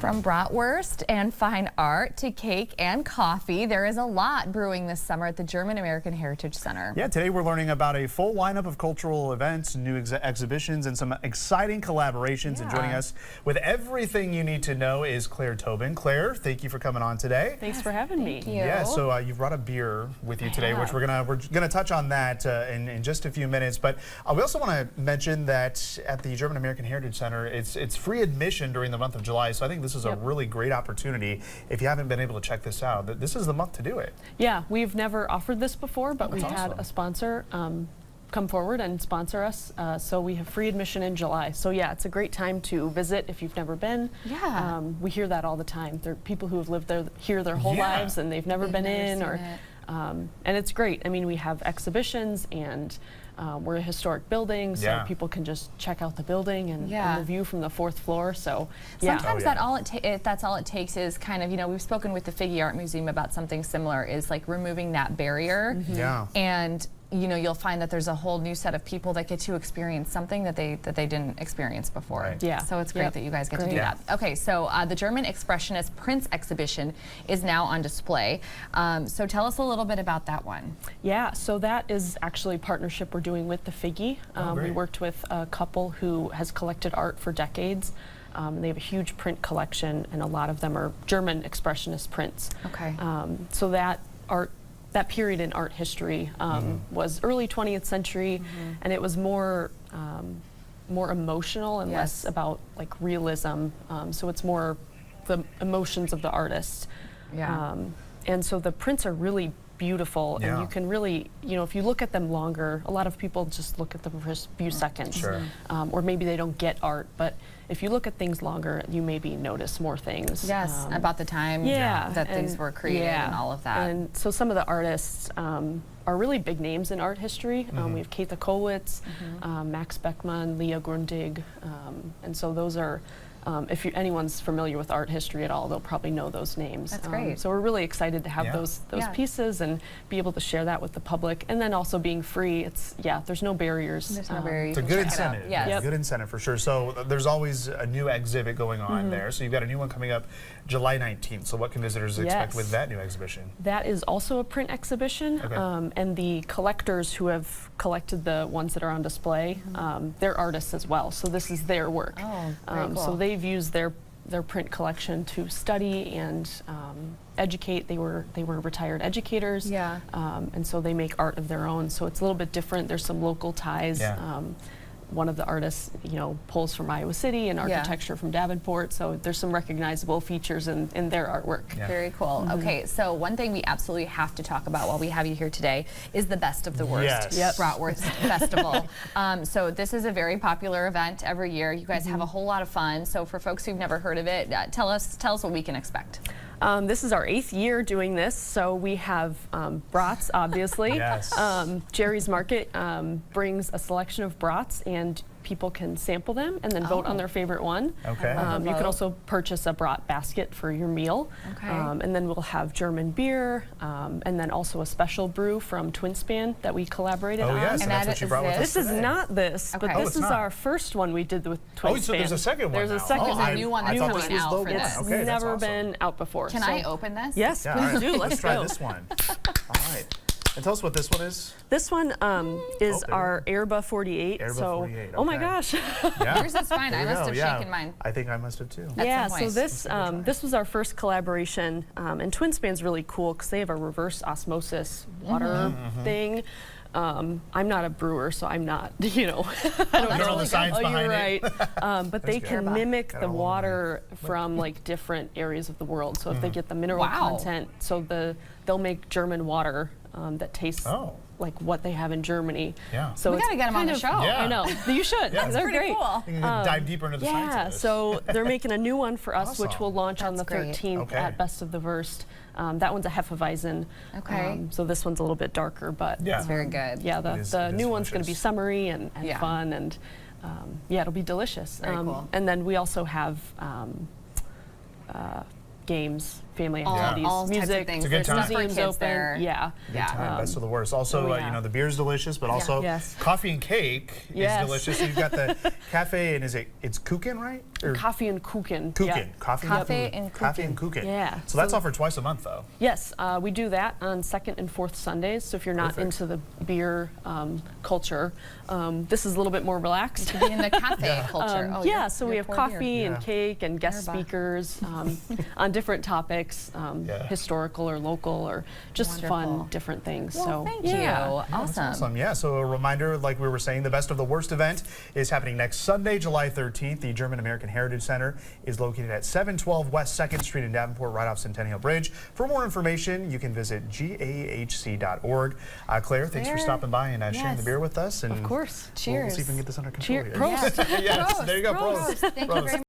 From bratwurst and fine art to cake and coffee, there is a lot brewing this summer at the German American Heritage Center. Yeah, today we're learning about a full lineup of cultural events, new exhibitions, and some exciting collaborations. And joining us with everything you need to know is Claire Tobin. Claire, thank you for coming on today. Thanks for having me. Thank you. Yeah, so you've brought a beer with you today, which we're gonna touch on that in just a few minutes. But we also want to mention that at the German American Heritage Center, it's free admission during the month of July. So I think this is a really great opportunity. If you haven't been able to check this out, this is the month to do it. Yeah, we've never offered this before, but we've had a sponsor come forward and sponsor us. So we have free admission in July. So yeah, it's a great time to visit if you've never been. Yeah. We hear that all the time. There are people who have lived here their whole lives and they've never been in, and it's great. I mean, we have exhibitions and we're a historic building, so people can just check out the building and the view from the 4th floor. So sometimes that's all it takes is kind of, we've spoken with the Figge Art Museum about something similar, is like removing that barrier. And you'll find that there's a whole new set of people that get to experience something that they didn't experience before. Right. Yeah. So it's great that you guys get to do that. Okay, so the German Expressionist Prints exhibition is now on display. So tell us a little bit about that one. Yeah, so that is actually a partnership we're doing with the Figge. We worked with a couple who has collected art for decades. They have a huge print collection, and a lot of them are German Expressionist prints. Okay. So that period in art history was early 20th century, and it was more emotional and less about like realism. So it's more the emotions of the artist. And so the prints are really beautiful, and you can really, if you look at them longer, a lot of people just look at them for a few seconds, or maybe they don't get art, but if you look at things longer, you maybe notice more things. Yes, about the time that things were created and all of that. And so some of the artists are really big names in art history. We have Käthe Kollwitz, Max Beckmann, Leah Grundig, and so those are, if anyone's familiar with art history at all, they'll probably know those names. That's great. So we're really excited to have those pieces and be able to share that with the public. And then also being free, there's no barriers. There's no barriers. It's a good incentive. Yes. Good incentive for sure. So there's always a new exhibit going on there. So you've got a new one coming up July 19th. So what can visitors expect with that new exhibition? That is also a print exhibition. And the collectors who have collected the ones that are on display, they're artists as well. So this is their work. Oh, very cool. So they've used their print collection to study and educate. They were retired educators, and so they make art of their own. So it's a little bit different. There's some local ties. One of the artists, pulls from Iowa City and architecture from Davenport. So there's some recognizable features in their artwork. Very cool. Okay, so one thing we absolutely have to talk about while we have you here today is the Best of the Worst Bratwurst Festival. So this is a very popular event every year. You guys have a whole lot of fun. So for folks who've never heard of it, tell us what we can expect. This is our 8th year doing this, so we have brats, obviously. Jerry's Market brings a selection of brats, and people can sample them and then vote on their favorite one. You can also purchase a brat basket for your meal. And then we'll have German beer, and then also a special brew from Twinspan that we collaborated on. And that's what you brought with us today. This is not this, but this is our first one we did with Twinspan. So there's a second one. There's a second one. There's a new one that's coming out for this. It's never been out before. Can I open this? Yes, please do. Let's try this one. All right. And tell us what this one is. This one is our Erba 48. Oh my gosh. Yours is fine. I must have shaken mine. I think I must have too. So this was our first collaboration, and Twinspan's really cool because they have a reverse osmosis water thing. I'm not a brewer, so I'm not, I don't know the science behind it. But they can mimic the water from like different areas of the world. So if they get the mineral content, so they'll make German water that tastes like what they have in Germany. So we gotta get them on the show. I know. You should. They're great. Cool. You can dive deeper into the science of this. So they're making a new one for us, which will launch on the 13th at Best of the Worst. That one's a Hefeweizen. So this one's a little bit darker, but it's very good. Yeah, the new one's going to be summery and fun, and it'll be delicious. Very cool. And then we also have games family all, activities, all music, types of things. It's a good There's stuff time. for museums kids open. there. Yeah. Yeah. Best of the worst. Also, yeah. you know, the beer's delicious, but also Yes. coffee and cake Yes. is delicious. So you've got the cafe, and it's Kuchen, right? Or Coffee and Kuchen. Kuchen. Yeah. Coffee and Coffee and Kuchen. Yeah. So that's offered twice a month, though. Yes, we do that on second and fourth Sundays. So if you're not Perfect. into the beer culture, this is a little bit more relaxed. To be in the cafe culture. Oh, yeah, you're- so we you're have poor coffee beer. and cake and guest Wunderbar. speakers on different topics, historical or local or just Wonderful. fun, different things. Well, so thank yeah. you. Awesome. Awesome. Yeah, so a reminder, like we were saying, the Best of the Worst event is happening next Sunday, July 13th. The German American Heritage Center is located at 712 West 2nd Street in Davenport, right off Centennial Bridge. For more information, you can visit gahc.org. Claire, thanks for stopping by and sharing the beer with us. And Of course. We'll Cheers. see if we can get this under control Cheer. here. Prost. Yes, Prost. there you go. Prost. Prost. Thank you very much.